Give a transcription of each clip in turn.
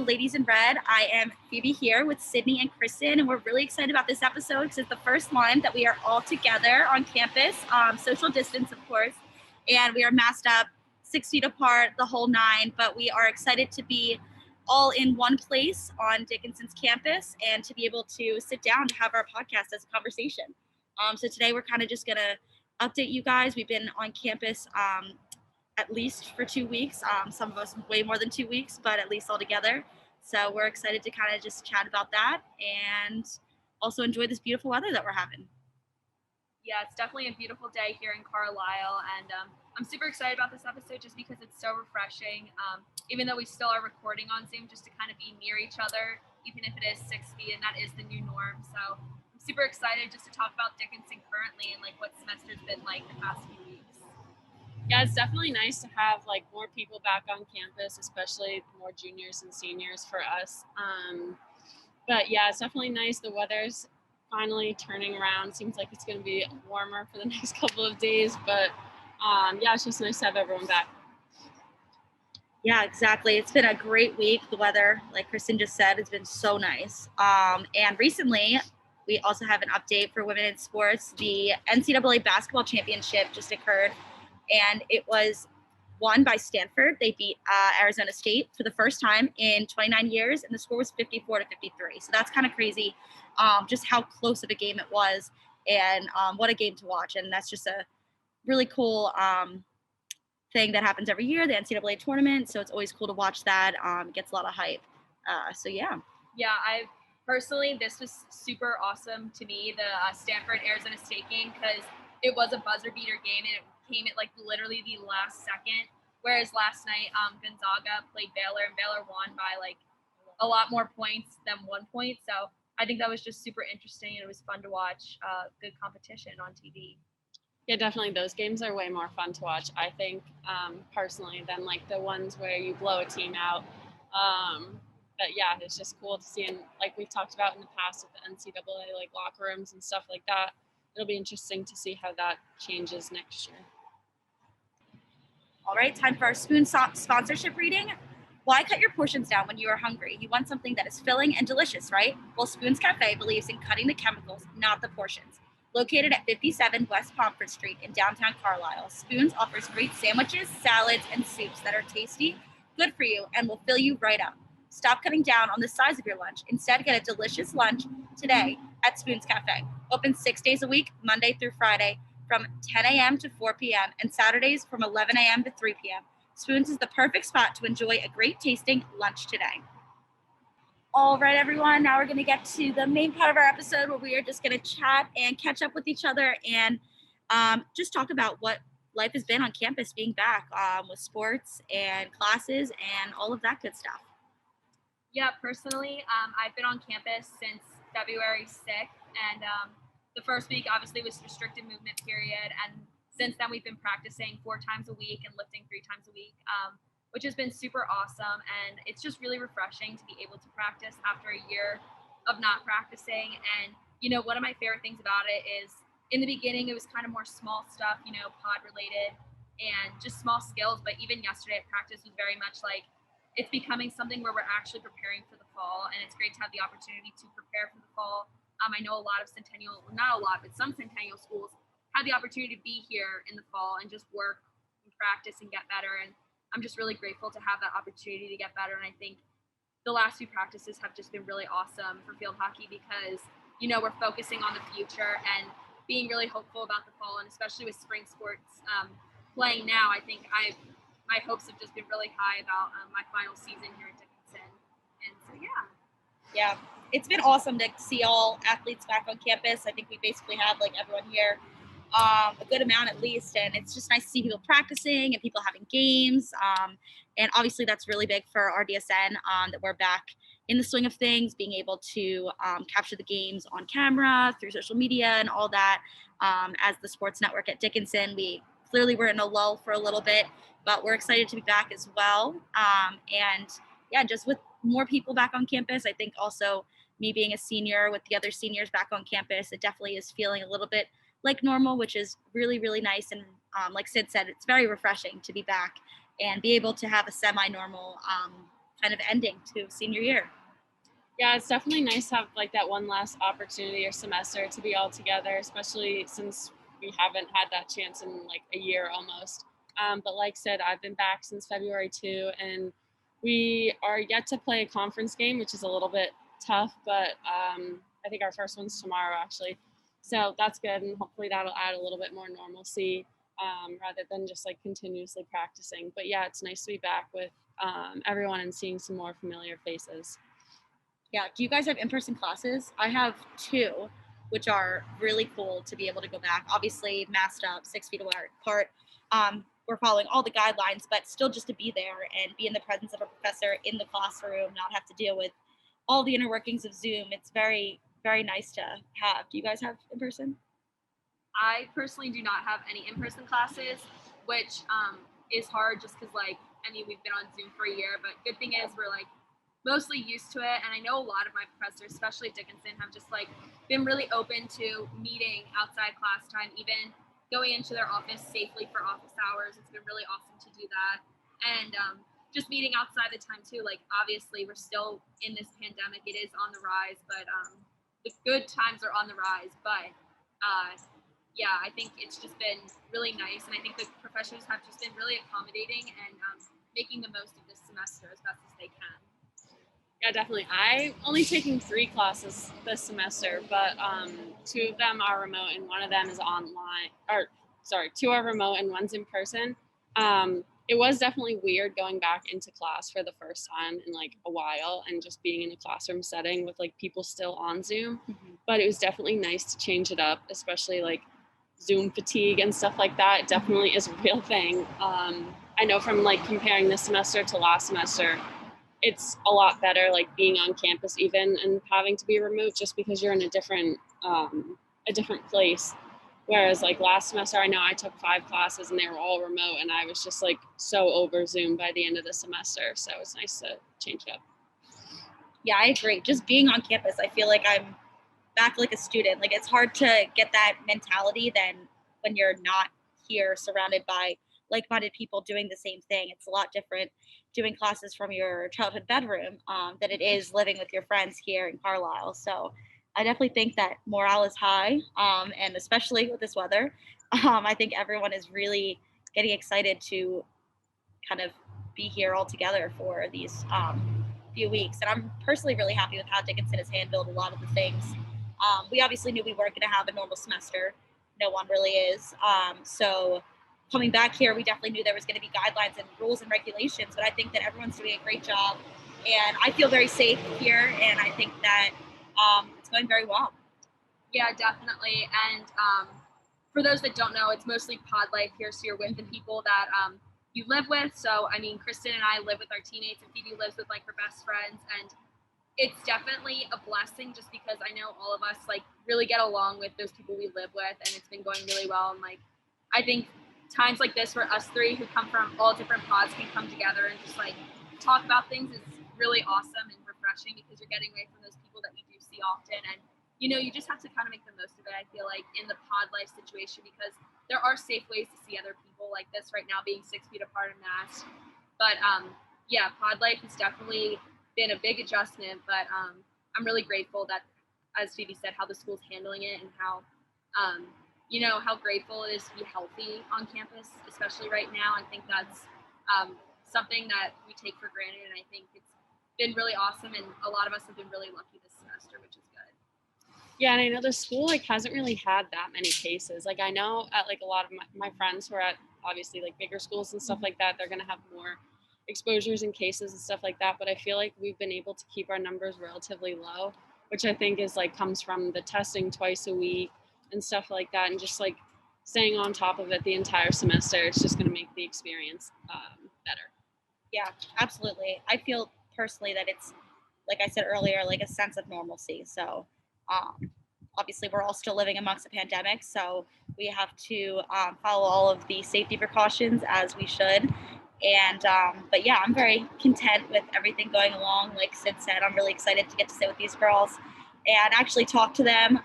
Ladies in Red. I am Phoebe here with Sydney and Kristen, and we're really excited about this episode because it's the first one that we are all together on campus, social distance, of course, and we are masked up 6 feet apart, the whole nine, but we are excited to be all in one place on Dickinson's campus and to be able to sit down to have our podcast as a conversation. So today we're kind of just going to update you guys. We've been on campus at least for 2 weeks. Some of us way more than 2 weeks, but at least all together. So we're excited to kind of just chat about that and also enjoy this beautiful weather that we're having. Yeah, it's definitely a beautiful day here in Carlisle, and I'm super excited about this episode just because it's so refreshing. Even though we still are recording on Zoom, just to kind of be near each other, even if it is 6 feet, and that is the new norm. So I'm super excited just to talk about Dickinson currently and like what semester's been like the past few weeks. Yeah, it's definitely nice to have like more people back on campus, especially more juniors and seniors for us. But yeah, it's definitely nice. The weather's finally turning around. Seems like it's going to be warmer for the next couple of days, but yeah, it's just nice to have everyone back. Yeah, exactly. It's been a great week. The weather, like Kristen just said, has been so nice. And recently, we also have an update for women in sports. The NCAA basketball championship just occurred, and it was won by Stanford. They beat Arizona State for the first time in 29 years, and the score was 54-53. So that's kind of crazy, just how close of a game it was, and what a game to watch. And that's just a really cool thing that happens every year, the NCAA tournament. So it's always cool to watch that. It gets a lot of hype. So yeah. Yeah, I personally, this was super awesome to me, the Stanford Arizona State game, because it was a buzzer beater game and it came at like literally the last second. Whereas last night, Gonzaga played Baylor and Baylor won by like a lot more points than 1 point. So I think that was just super interesting and it was fun to watch good competition on TV. Yeah, definitely. Those games are way more fun to watch, I think, personally, than like the ones where you blow a team out. But yeah, it's just cool to see. And like we've talked about in the past with the NCAA, like locker rooms and stuff like that, it'll be interesting to see how that changes next year. All right, time for our spoon sponsorship reading. Why cut your portions down when you are hungry? You want something that is filling and delicious, right? Well, Spoon's Cafe believes in cutting the chemicals, not the portions. Located at 57 West Pomfret Street in downtown Carlisle, Spoon's offers great sandwiches, salads, and soups that are tasty, good for you, and will fill you right up. Stop cutting down on the size of your lunch. Instead, get a delicious lunch today at Spoon's Cafe. Open 6 days a week, Monday through Friday, from 10 a.m. to 4 p.m. and Saturdays from 11 a.m. to 3 p.m. Spoon's is the perfect spot to enjoy a great tasting lunch today. All right, everyone, now we're going to get to the main part of our episode where we are just going to chat and catch up with each other and just talk about what life has been on campus being back with sports and classes and all of that good stuff. Yeah, personally, I've been on campus since February 6th, and the first week obviously was restricted movement period, and since then we've been practicing 4 times a week and lifting 3 times a week, which has been super awesome. And it's just really refreshing to be able to practice after a year of not practicing. And, you know, one of my favorite things about it is in the beginning, it was kind of more small stuff, you know, pod related and just small skills. But even yesterday at practice was very much like it's becoming something where we're actually preparing for the fall. And it's great to have the opportunity to prepare for the fall. I know a lot of not a lot, but some Centennial schools had the opportunity to be here in the fall and just work and practice and get better. And I'm just really grateful to have that opportunity to get better. And I think the last few practices have just been really awesome for field hockey because, you know, we're focusing on the future and being really hopeful about the fall. And especially with spring sports playing now, I think my hopes have just been really high about my final season here at Dickinson. And so, yeah. Yeah, it's been awesome to see all athletes back on campus. I think we basically have like everyone here, a good amount at least, and it's just nice to see people practicing and people having games. And obviously that's really big for RDSN that we're back in the swing of things, being able to capture the games on camera through social media and all that. As the sports network at Dickinson, we clearly were in a lull for a little bit, but we're excited to be back as well. And yeah, just with more people back on campus, I think also me being a senior with the other seniors back on campus, it definitely is feeling a little bit like normal, which is really, really nice. And like Sid said, it's very refreshing to be back and be able to have a semi-normal kind of ending to senior year. Yeah, it's definitely nice to have like that one last opportunity or semester to be all together, especially since we haven't had that chance in like a year almost. But like I said, I've been back since February too, and we are yet to play a conference game, which is a little bit tough, but I think our first one's tomorrow actually. So that's good, and hopefully that'll add a little bit more normalcy rather than just like continuously practicing. But yeah, it's nice to be back with everyone and seeing some more familiar faces. Yeah. Do you guys have in-person classes? I have two, which are really cool to be able to go back. Obviously, masked up, 6 feet apart. We're following all the guidelines, but still just to be there and be in the presence of a professor in the classroom, not have to deal with all the inner workings of Zoom. It's very, very nice to have. Do you guys have in person? I personally do not have any in-person classes, which is hard just because like I mean we've been on Zoom for a year, but good thing is we're like mostly used to it, and I know a lot of my professors, especially at Dickinson, have just like been really open to meeting outside class time, even going into their office safely for office hours. It's been really awesome to do that, and just meeting outside the time too. Like obviously we're still in this pandemic; it is on the rise, but the good times are on the rise, but. Yeah, I think it's just been really nice, and I think the professors have just been really accommodating and making the most of this semester as best as they can. Yeah, definitely. I'm only taking 3 classes this semester, but 2 of them are remote and one of them is online. Or, sorry, 2 are remote and one's in person. It was definitely weird going back into class for the first time in like a while and just being in a classroom setting with like people still on Zoom. But it was definitely nice to change it up, especially like Zoom fatigue and stuff like that. It definitely is a real thing. I know from like comparing this semester to last semester, it's a lot better like being on campus even and having to be remote just because you're in a different place. Whereas like last semester, I know I took 5 classes and they were all remote, and I was just like so over Zoom by the end of the semester. So it's nice to change it up. Yeah, I agree. Just being on campus, I feel like I'm back like a student. Like it's hard to get that mentality than when you're not here surrounded by like-minded people doing the same thing. It's a lot different doing classes from your childhood bedroom than it is living with your friends here in Carlisle. So I definitely think that morale is high, and especially with this weather, I think everyone is really getting excited to kind of be here all together for these few weeks. And I'm personally really happy with how Dickinson has handled a lot of the things. We obviously knew we weren't going to have a normal semester. No one really is. So coming back here, we definitely knew there was going to be guidelines and rules and regulations, but I think that everyone's doing a great job. And I feel very safe here, and I think that it's going very well. Yeah, definitely. And for those that don't know, it's mostly pod life here, so you're with the people that you live with. So, I mean, Kristen and I live with our teammates, and Phoebe lives with like her best friends, and it's definitely a blessing just because I know all of us like really get along with those people we live with, and it's been going really well. And like, I think times like this where us three who come from all different pods can come together and just like talk about things is really awesome and refreshing because you're getting away from those people that we do see often. And you know, you just have to kind of make the most of it, I feel like, in the pod life situation, because there are safe ways to see other people like this right now, being 6 feet apart and masked. But yeah, pod life has definitely been a big adjustment, but I'm really grateful that, as Phoebe said, how the school's handling it and how, you know, how grateful it is to be healthy on campus, especially right now. I think that's something that we take for granted, and I think it's been really awesome, and a lot of us have been really lucky this semester, which is good. Yeah, and I know the school like hasn't really had that many cases. Like I know at like a lot of my friends who are at obviously like bigger schools and stuff like that, they're gonna have more exposures and cases and stuff like that. But I feel like we've been able to keep our numbers relatively low, which I think is like comes from the testing twice a week and stuff like that, and just like staying on top of it the entire semester. It's just gonna make the experience better. Yeah, absolutely. I feel personally that it's, like I said earlier, like a sense of normalcy. So obviously we're all still living amongst a pandemic, so we have to follow all of the safety precautions as we should. And but yeah, I'm very content with everything going along. Like Sid said, I'm really excited to get to sit with these girls and actually talk to them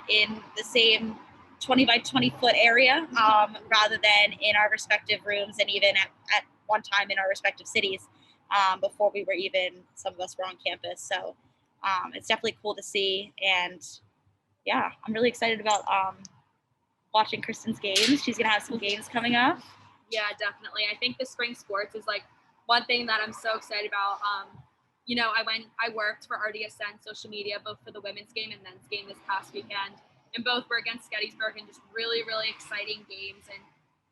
in the same 20 by 20 foot area rather than in our respective rooms and even at one time in our respective cities. before we were even, some of us were on campus. So it's definitely cool to see. And yeah, I'm really excited about watching Kristen's games. She's going to have some games coming up. Yeah, definitely. I think the spring sports is like one thing that I'm so excited about. I worked for RDSN social media, both for the women's game and men's game this past weekend. And both were against Gettysburg and just really, really exciting games. And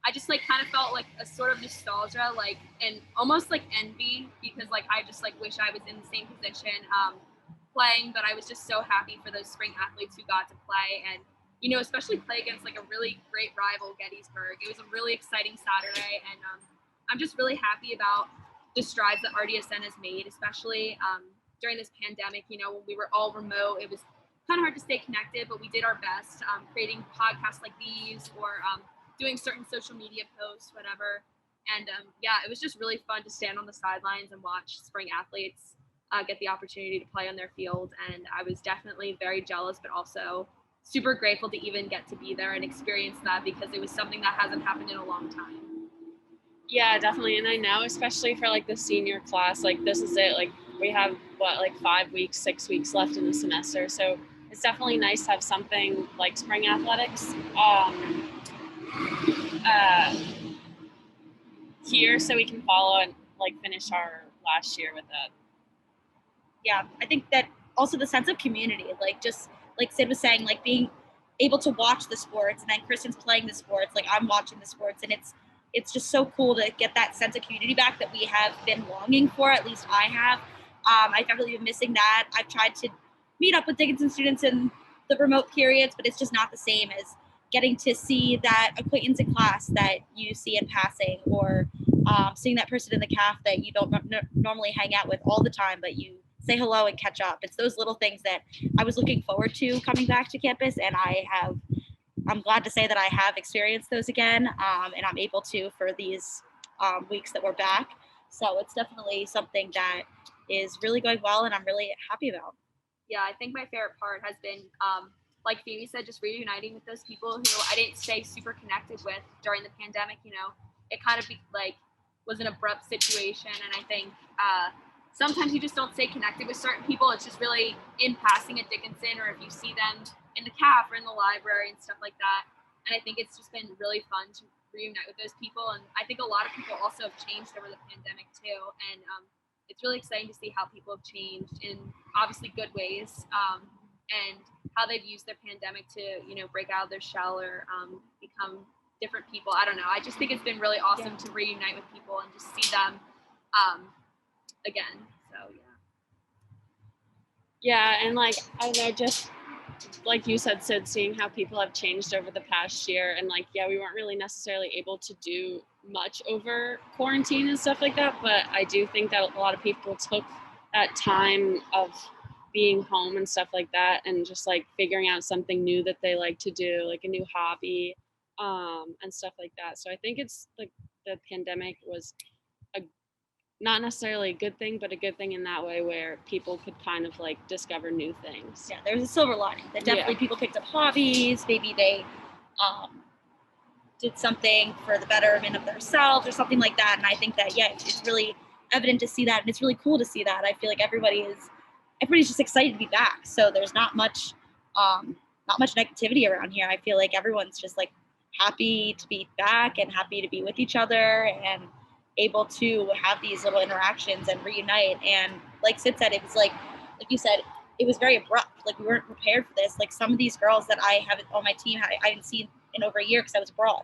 I just like kind of felt like a sort of nostalgia, like, and almost like envy, because like I just like wish I was in the same position playing, but I was just so happy for those spring athletes who got to play and especially play against like a really great rival, Gettysburg. It was a really exciting Saturday, and I'm just really happy about the strides that RDSN has made, especially during this pandemic. When we were all remote, it was kind of hard to stay connected, but we did our best creating podcasts like these or doing certain social media posts, whatever. And it was just really fun to stand on the sidelines and watch spring athletes get the opportunity to play on their field. And I was definitely very jealous, but also super grateful to even get to be there and experience that, because it was something that hasn't happened in a long time. Yeah, definitely. And I know, especially for like the senior class, like this is it. Like we have 5 weeks, 6 weeks left in the semester. So it's definitely nice to have something like spring athletics here, so we can follow and like finish our last year with it. Yeah, I think that also the sense of community, like just like Sid was saying, like being able to watch the sports, and then Kristen's playing the sports, like I'm watching the sports, and it's just so cool to get that sense of community back that we have been longing for. At least I have. I've definitely been missing that. I've tried to meet up with Dickinson students in the remote periods, but it's just not the same as getting to see that acquaintance in class that you see in passing, or seeing that person in the caf that you don't normally hang out with all the time, but you say hello and catch up. It's those little things that I was looking forward to coming back to campus, and I'm glad to say that I have experienced those again, and I'm able to for these weeks that we're back. So it's definitely something that is really going well, and I'm really happy about. Yeah, I think my favorite part has been, like Phoebe said, just reuniting with those people who I didn't stay super connected with during the pandemic. It kind of was an abrupt situation, and I think sometimes you just don't stay connected with certain people. It's just really in passing at Dickinson, or if you see them in the caf or in the library and stuff like that. And I think it's just been really fun to reunite with those people. And I think a lot of people also have changed over the pandemic too. And it's really exciting to see how people have changed in obviously good ways, and how they've used the pandemic to, break out of their shell or become different people. I don't know. I just think it's been really awesome to reunite with people and just see them again. So yeah, and like I don't know, just like you said, Sid, seeing how people have changed over the past year, and like we weren't really necessarily able to do much over quarantine and stuff like that, but I do think that a lot of people took that time of being home and stuff like that, and just like figuring out something new that they like to do, like a new hobby, and stuff like that. So I think it's like the pandemic was not necessarily a good thing, but a good thing in that way where people could kind of like discover new things. Yeah, there's a silver lining that definitely people picked up hobbies. Maybe they did something for the betterment of themselves or something like that. And I think that, it's really evident to see that. And it's really cool to see that. I feel like everybody's just excited to be back. So there's not much negativity around here. I feel like everyone's just like happy to be back and happy to be with each other and able to have these little interactions and reunite. And like Sid said, it was like you said, it was very abrupt. Like we weren't prepared for this. Like some of these girls that I have on my team, I hadn't seen in over a year because I was abroad.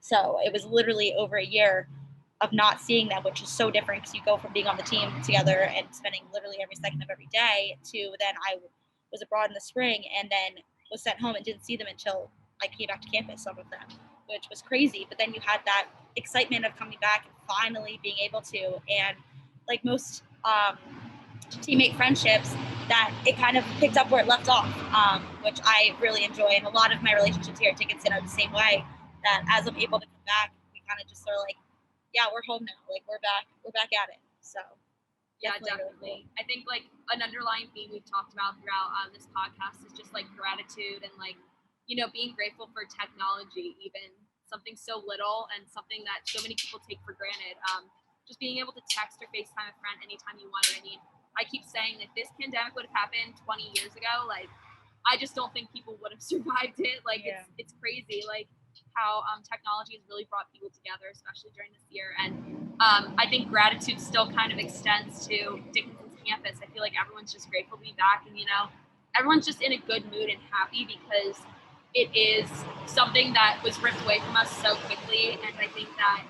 So it was literally over a year of not seeing them, which is so different because you go from being on the team together and spending literally every second of every day to then I was abroad in the spring and then was sent home and didn't see them until I came back to campus, some of them, which was crazy. But then you had that excitement of coming back and finally being able to, and like most teammate friendships, that it kind of picked up where it left off, which I really enjoy. And a lot of my relationships here at Dickinson are the same way, that as I'm able to come back, we kind of just sort of like, we're home now. Like we're back at it. So yeah, definitely. Really cool. I think like an underlying theme we've talked about throughout this podcast is just like gratitude and like, being grateful for technology, even something so little and something that so many people take for granted. just being able to text or FaceTime a friend anytime you want it. I mean, I keep saying that this pandemic would have happened 20 years ago. Like, I just don't think people would have survived it. Like, it's crazy. Like, how technology has really brought people together, especially during this year. And I think gratitude still kind of extends to Dickinson's campus. I feel like everyone's just grateful to be back, and everyone's just in a good mood and happy because it is something that was ripped away from us so quickly. And I think that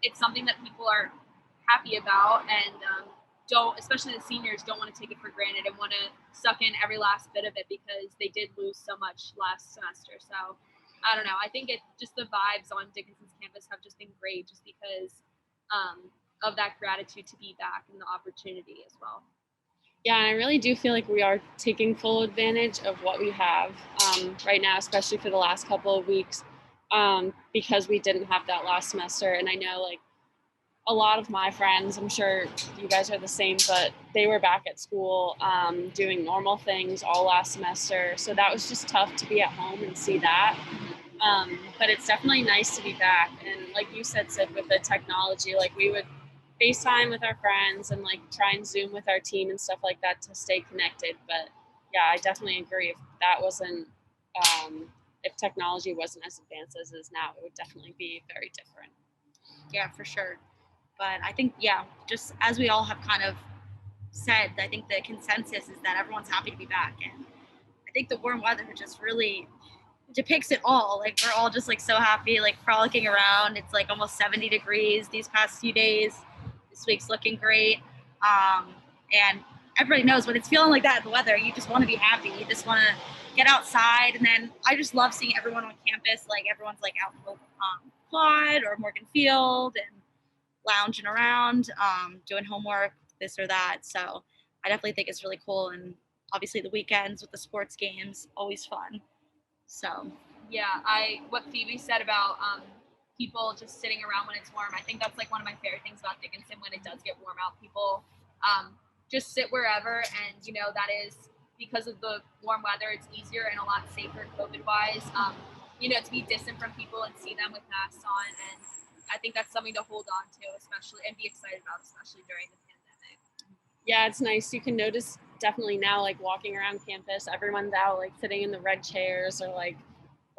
it's something that people are happy about, and especially the seniors, don't want to take it for granted and want to suck in every last bit of it because they did lose so much last semester. So I don't know. I think just the vibes on Dickinson's campus have just been great just because of that gratitude to be back and the opportunity as well. Yeah, and I really do feel like we are taking full advantage of what we have right now, especially for the last couple of weeks, because we didn't have that last semester. And I know, like, a lot of my friends, I'm sure you guys are the same, but they were back at school doing normal things all last semester. So that was just tough to be at home and see that. But it's definitely nice to be back. And like you said, Sid, with the technology, like we would FaceTime with our friends and like try and Zoom with our team and stuff like that to stay connected. But yeah, I definitely agree. If that wasn't, if technology wasn't as advanced as it is now, it would definitely be very different. Yeah, for sure. But I think, just as we all have kind of said, I think the consensus is that everyone's happy to be back. And I think the warm weather just really depicts it all. Like, we're all just like so happy, like frolicking around. It's like almost 70 degrees these past few days. This week's looking great. And everybody knows when it's feeling like that, the weather, you just want to be happy. You just want to get outside. And then I just love seeing everyone on campus. Like, everyone's like out in the quad or Morgan Field and lounging around, doing homework, this or that. So I definitely think it's really cool. And obviously the weekends with the sports games, always fun. So yeah, what Phoebe said about people just sitting around when it's warm, I think that's like one of my favorite things about Dickinson. When it does get warm out, people just sit wherever, and that is because of the warm weather. It's easier and a lot safer COVID wise, to be distant from people and see them with masks on. And I think that's something to hold on to, especially, and be excited about, especially during the pandemic. Yeah, it's nice. You can notice definitely now, like walking around campus, everyone's out like sitting in the red chairs or like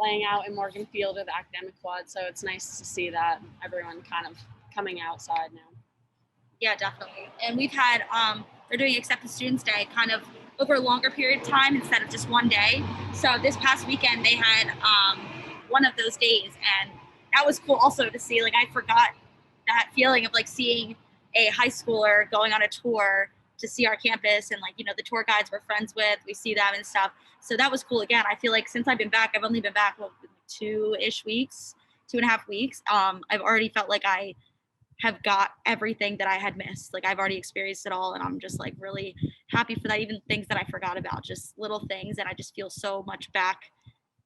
laying out in Morgan Field or the academic quad. So it's nice to see that everyone kind of coming outside now. Yeah, definitely. And we've had, they're doing Accepted Students Day kind of over a longer period of time instead of just one day. So this past weekend they had one of those days, and that was cool also to see. Like, I forgot that feeling of like seeing a high schooler going on a tour to see our campus, and like, the tour guides we're friends with, we see them and stuff. So that was cool. Again, I feel like since I've been back, I've only been back 2.5 weeks. I've already felt like I have got everything that I had missed. Like, I've already experienced it all, and I'm just like really happy for that. Even things that I forgot about, just little things, and I just feel so much back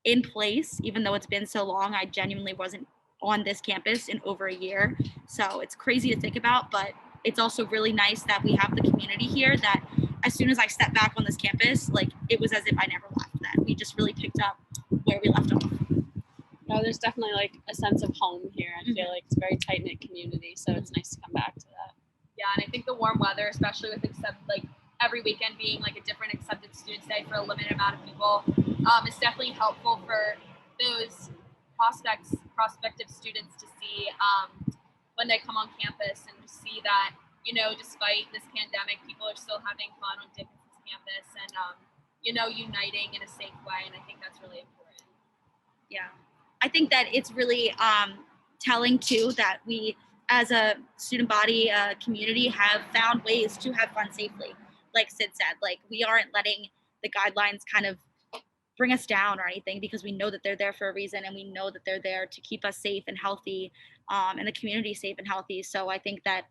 in place, even though it's been so long. I genuinely wasn't on this campus in over a year. So it's crazy to think about, but it's also really nice that we have the community here that as soon as I stepped back on this campus, like, it was as if I never left. That we just really picked up where we left off. No, there's definitely like a sense of home here. I feel like it's a very tight-knit community, so it's nice to come back to that. Yeah, and I think the warm weather, especially with every weekend being like a different Accepted Students Day for a limited amount of people, is definitely helpful for those prospective students to see when they come on campus, and to see that, despite this pandemic, people are still having fun on Dickinson's campus and, uniting in a safe way. And I think that's really important. Yeah. I think that it's really telling too that we, as a student body community, have found ways to have fun safely. Like Sid said, like, we aren't letting the guidelines kind of bring us down or anything, because we know that they're there for a reason, and we know that they're there to keep us safe and healthy, and the community safe and healthy. So I think that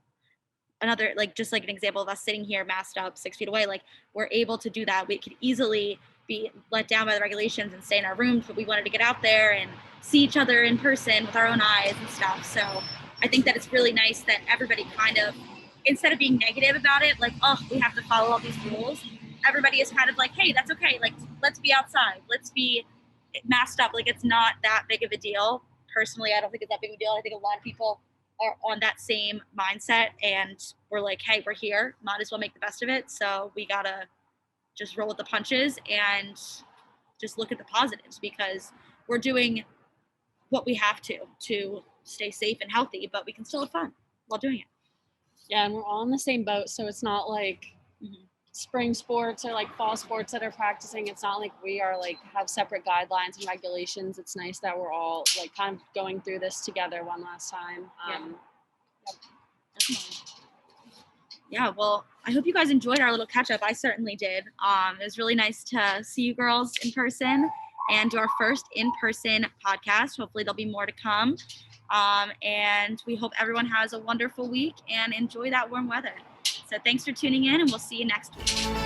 another, like, just like an example of us sitting here masked up 6 feet away, like, we're able to do that. We could easily be let down by the regulations and stay in our rooms, but we wanted to get out there and see each other in person with our own eyes and stuff. So I think that it's really nice that everybody kind of, instead of being negative about it, like, oh, we have to follow all these rules, everybody is kind of like, hey, that's okay. Like, let's be outside. Let's be masked up. Like, it's not that big of a deal. Personally, I don't think it's that big of a deal. I think a lot of people are on that same mindset and we're like, hey, we're here, might as well make the best of it. So we gotta just roll with the punches and just look at the positives, because we're doing what we have to stay safe and healthy, but we can still have fun while doing it. Yeah, and we're all in the same boat, so it's not like spring sports or like fall sports that are practicing. It's not like we are like have separate guidelines and regulations. It's nice that we're all like kind of going through this together one last time. Definitely. Yeah, well, I hope you guys enjoyed our little catch up. I certainly did. It was really nice to see you girls in person and do our first in-person podcast. Hopefully there'll be more to come. And we hope everyone has a wonderful week and enjoy that warm weather. So thanks for tuning in, and we'll see you next week.